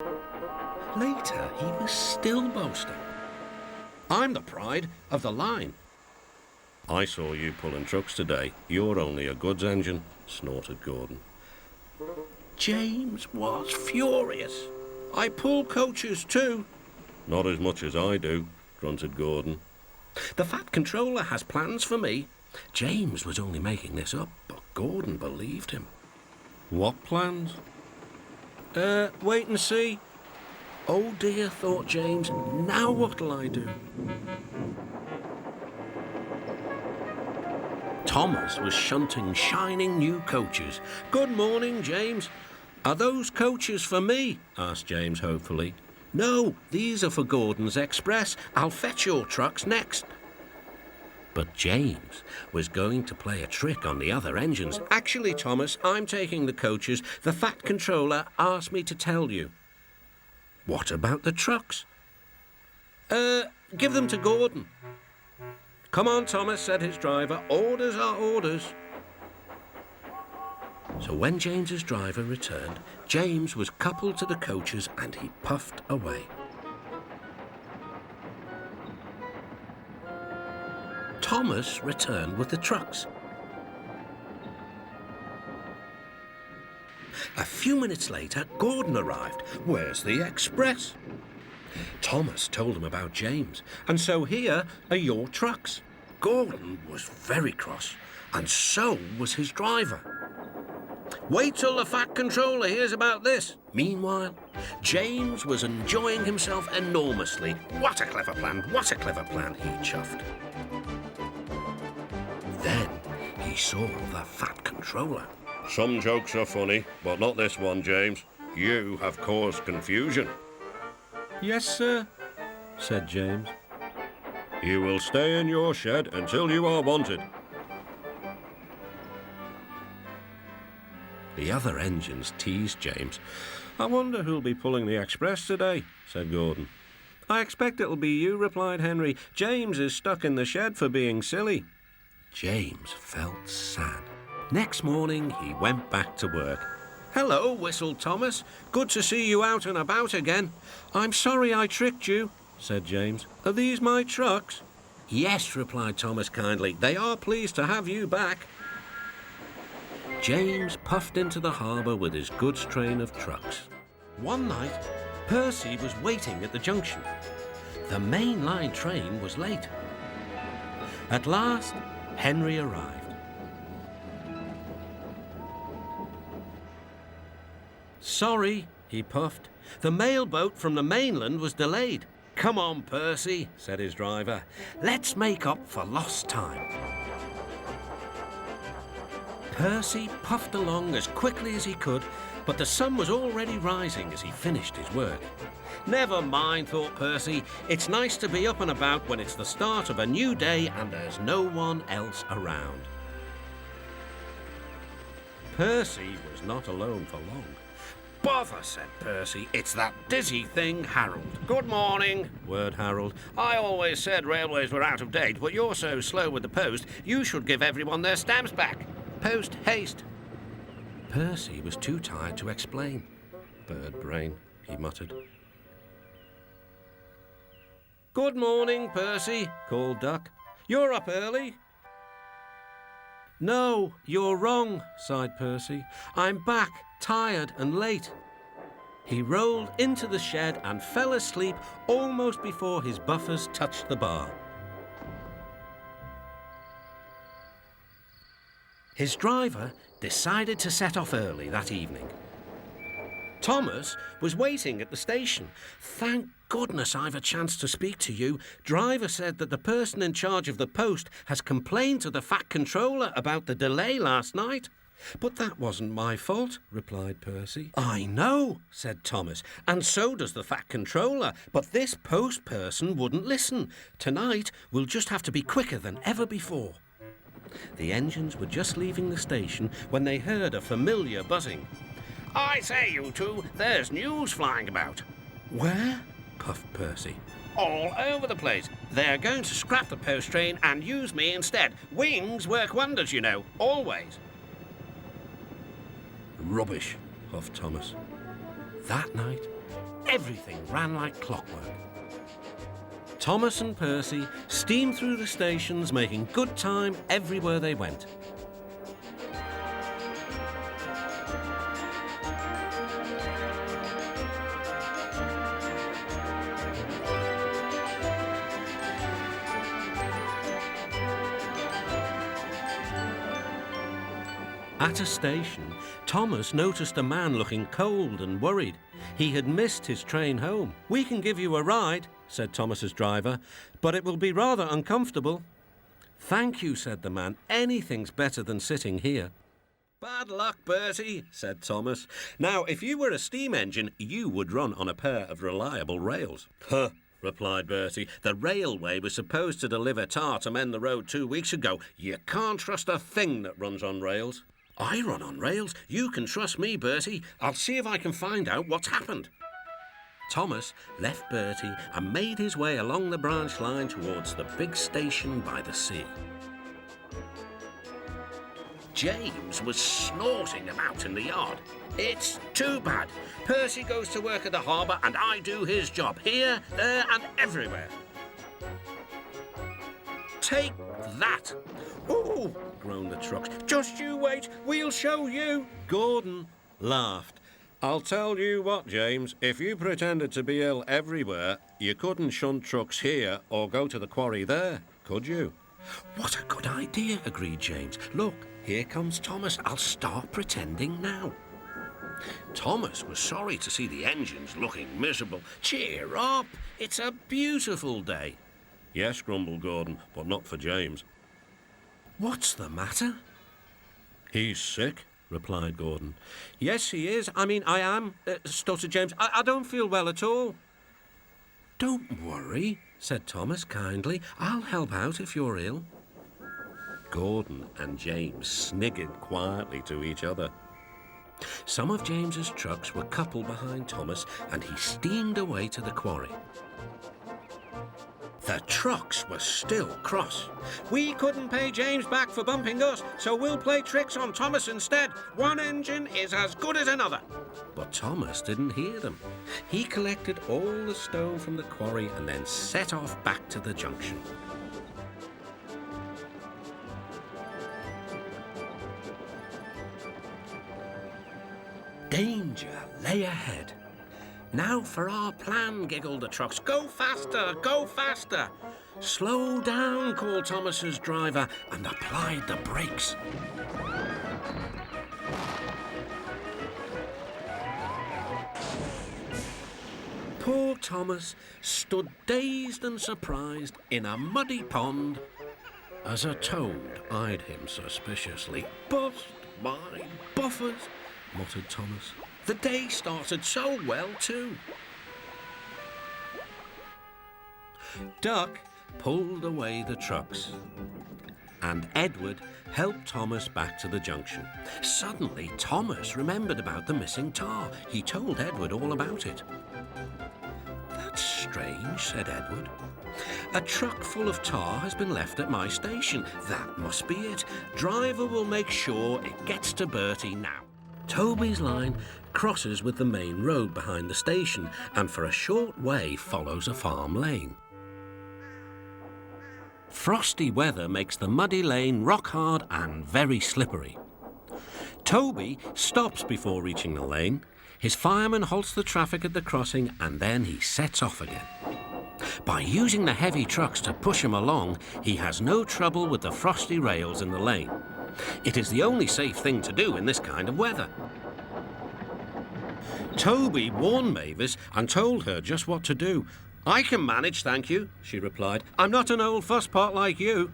Later, he was still boasting. I'm the pride of the line. I saw you pulling trucks today. You're only a goods engine, snorted Gordon. James was furious. I pull coaches too. Not as much as I do, grunted Gordon. The Fat Controller has plans for me. James was only making this up, but Gordon believed him. What plans? Wait and see. Oh dear, thought James, now what'll I do? Thomas was shunting shining new coaches. Good morning, James. Are those coaches for me? Asked James hopefully. No, these are for Gordon's Express. I'll fetch your trucks next. But James was going to play a trick on the other engines. Actually, Thomas, I'm taking the coaches. The Fat Controller asked me to tell you. What about the trucks? Give them to Gordon. Come on, Thomas, said his driver. Orders are orders. So when James's driver returned, James was coupled to the coaches and he puffed away. Thomas returned with the trucks. A few minutes later, Gordon arrived. Where's the express? Thomas told him about James, and so here are your trucks. Gordon was very cross, and so was his driver. Wait till the Fat Controller hears about this. Meanwhile, James was enjoying himself enormously. What a clever plan, what a clever plan, he chuffed. Then he saw the Fat Controller. Some jokes are funny, but not this one, James. You have caused confusion. Yes, sir, said James. You will stay in your shed until you are wanted. The other engines teased James. I wonder who'll be pulling the express today, said Gordon. I expect it'll be you, replied Henry. James is stuck in the shed for being silly. James felt sad. Next morning, he went back to work. Hello, whistled Thomas. Good to see you out and about again. I'm sorry I tricked you, said James. Are these my trucks? Yes, replied Thomas kindly. They are pleased to have you back. James puffed into the harbour with his goods train of trucks. One night, Percy was waiting at the junction. The main line train was late. At last, Henry arrived. Sorry, he puffed. The mail boat from the mainland was delayed. Come on, Percy, said his driver. Let's make up for lost time. Percy puffed along as quickly as he could, but the sun was already rising as he finished his work. Never mind, thought Percy. It's nice to be up and about when it's the start of a new day and there's no one else around. Percy was not alone for long. Bother, said Percy. It's that dizzy thing, Harold. Good morning, whirred Harold. I always said railways were out of date, but you're so slow with the post, you should give everyone their stamps back. Post haste. Percy was too tired to explain. Bird brain, he muttered. Good morning, Percy, called Duck. You're up early. No, you're wrong, sighed Percy. I'm back, tired and late. He rolled into the shed and fell asleep almost before his buffers touched the bar. His driver decided to set off early that evening. Thomas was waiting at the station. Thank goodness I've a chance to speak to you. Driver said that the person in charge of the post has complained to the Fat Controller about the delay last night. But that wasn't my fault, replied Percy. I know, said Thomas, and so does the Fat Controller, but this post person wouldn't listen. Tonight we'll just have to be quicker than ever before. The engines were just leaving the station when they heard a familiar buzzing. I say, you two, there's news flying about. Where? Puffed Percy. All over the place. They're going to scrap the post train and use me instead. Wings work wonders, you know, always. Rubbish, huffed Thomas. That night, everything ran like clockwork. Thomas and Percy steamed through the stations, making good time everywhere they went. At a station, Thomas noticed a man looking cold and worried. He had missed his train home. "We can give you a ride," said Thomas's driver, "but it will be rather uncomfortable." "Thank you," said the man. "Anything's better than sitting here." "Bad luck, Bertie," said Thomas. "Now, if you were a steam engine, you would run on a pair of reliable rails." "Huh," replied Bertie. "The railway was supposed to deliver tar to mend the road 2 weeks ago. You can't trust a thing that runs on rails." "I run on rails. You can trust me, Bertie. I'll see if I can find out what's happened." Thomas left Bertie and made his way along the branch line towards the big station by the sea. James was snorting about in the yard. "It's too bad. Percy goes to work at the harbour and I do his job, here, there and everywhere." "Take that!" "Ooh!" groaned the trucks. "Just you wait, we'll show you." Gordon laughed. "I'll tell you what, James, if you pretended to be ill everywhere, you couldn't shunt trucks here or go to the quarry there, could you?" "What a good idea," agreed James. "Look, here comes Thomas. I'll start pretending now." Thomas was sorry to see the engines looking miserable. "Cheer up, it's a beautiful day." "Yes," grumbled Gordon, "but not for James." "What's the matter?" "He's sick," replied Gordon. "Yes, he is. I am," stuttered James. I don't feel well at all." "Don't worry," said Thomas kindly. "I'll help out if you're ill." Gordon and James sniggered quietly to each other. Some of James's trucks were coupled behind Thomas, and he steamed away to the quarry. The trucks were still cross. "We couldn't pay James back for bumping us, so we'll play tricks on Thomas instead. One engine is as good as another." But Thomas didn't hear them. He collected all the stone from the quarry and then set off back to the junction. Danger lay ahead. "Now for our plan," giggled the trucks. "Go faster, go faster." "Slow down," called Thomas's driver and applied the brakes. Poor Thomas stood dazed and surprised in a muddy pond as a toad eyed him suspiciously. "Bust my buffers," muttered Thomas. The day started so well, too. Duck pulled away the trucks, and Edward helped Thomas back to the junction. Suddenly, Thomas remembered about the missing tar. He told Edward all about it. "That's strange," said Edward. "A truck full of tar has been left at my station. That must be it. Driver will make sure it gets to Bertie now." Toby's line crosses with the main road behind the station and for a short way follows a farm lane. Frosty weather makes the muddy lane rock hard and very slippery. Toby stops before reaching the lane. His fireman halts the traffic at the crossing and then he sets off again. By using the heavy trucks to push him along, he has no trouble with the frosty rails in the lane. It is the only safe thing to do in this kind of weather. Toby warned Mavis and told her just what to do. "I can manage, thank you," she replied. "I'm not an old fusspot like you."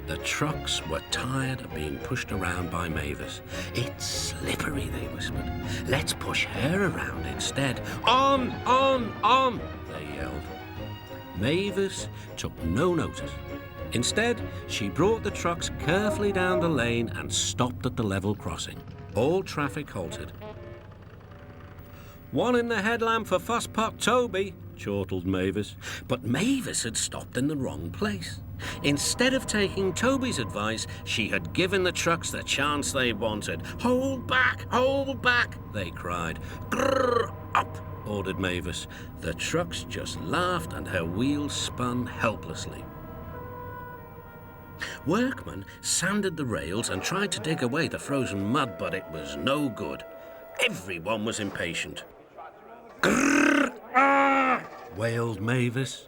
The trucks were tired of being pushed around by Mavis. "It's slippery," they whispered. "Let's push her around instead." On, they yelled. Mavis took no notice. Instead, she brought the trucks carefully down the lane and stopped at the level crossing. All traffic halted. "One in the headlamp for Fusspot Toby," chortled Mavis. But Mavis had stopped in the wrong place. Instead of taking Toby's advice, she had given the trucks the chance they wanted. Hold back, they cried. "Grrr, up," ordered Mavis. The trucks just laughed and her wheels spun helplessly. Workmen sanded the rails and tried to dig away the frozen mud, but it was no good. Everyone was impatient. "Grrr! Ah!" wailed Mavis.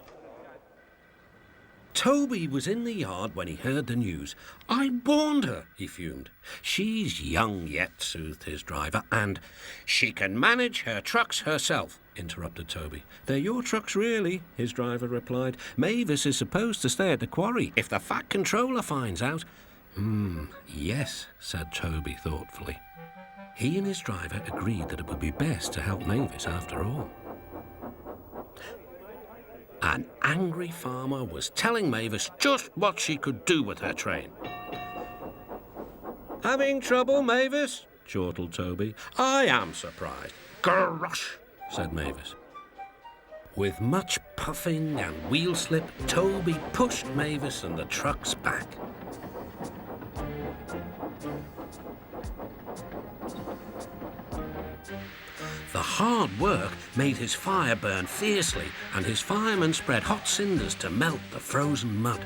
Toby was in the yard when he heard the news. "I warned her," he fumed. "She's young yet," soothed his driver, "and—" "She can manage her trucks herself," interrupted Toby. "They're your trucks, really," his driver replied. "Mavis is supposed to stay at the quarry if the Fat Controller finds out." Yes," said Toby thoughtfully. He and his driver agreed that it would be best to help Mavis after all. An angry farmer was telling Mavis just what she could do with her train. "Having trouble, Mavis?" chortled Toby. "I am surprised." "Gosh!" said Mavis. With much puffing and wheel slip, Toby pushed Mavis and the trucks back. The hard work made his fire burn fiercely, and his firemen spread hot cinders to melt the frozen mud.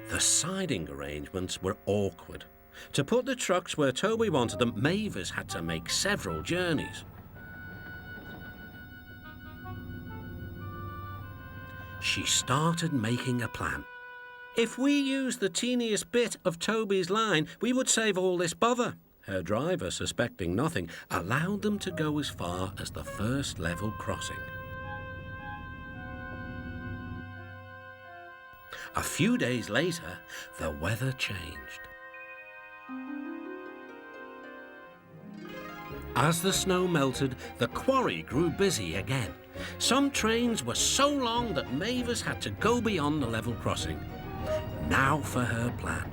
The siding arrangements were awkward. To put the trucks where Toby wanted them, Mavis had to make several journeys. She started making a plan. "If we used the teeniest bit of Toby's line, we would save all this bother." Her driver, suspecting nothing, allowed them to go as far as the first level crossing. A few days later, the weather changed. As the snow melted, the quarry grew busy again. Some trains were so long that Mavis had to go beyond the level crossing. Now for her plan.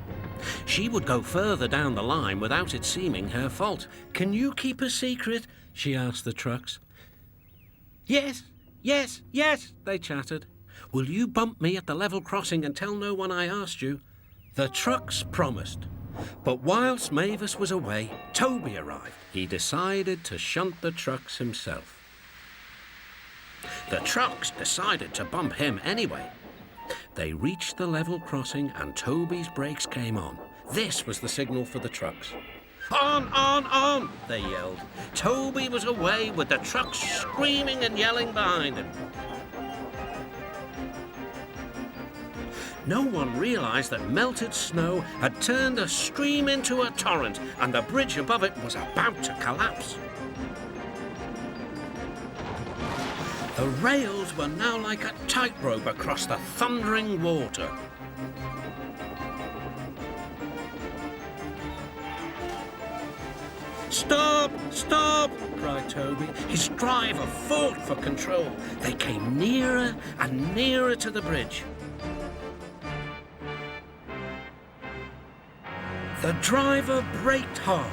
She would go further down the line without it seeming her fault. "Can you keep a secret?" she asked the trucks. "Yes, yes, yes," they chattered. "Will you bump me at the level crossing and tell no one I asked you?" The trucks promised. But whilst Mavis was away, Toby arrived. He decided to shunt the trucks himself. The trucks decided to bump him anyway. They reached the level crossing and Toby's brakes came on. This was the signal for the trucks. "On, on!" they yelled. Toby was away with the trucks screaming and yelling behind him. No one realized that melted snow had turned a stream into a torrent and the bridge above it was about to collapse. The rails were now like a tightrope across the thundering water. "Stop! Stop!" cried Toby. His driver fought for control. They came nearer and nearer to the bridge. The driver braked hard.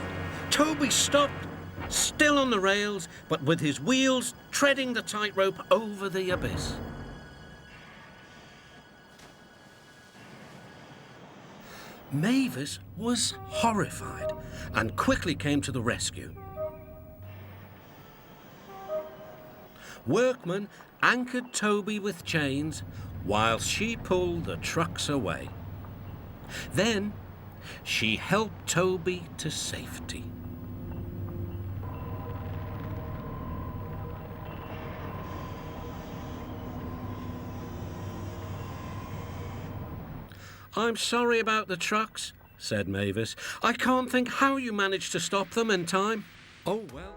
Toby stopped, still on the rails, but with his wheels treading the tightrope over the abyss. Mavis was horrified and quickly came to the rescue. Workmen anchored Toby with chains while she pulled the trucks away. Then she helped Toby to safety. "I'm sorry about the trucks," said Mavis. "I can't think how you managed to stop them in time." "Oh, well."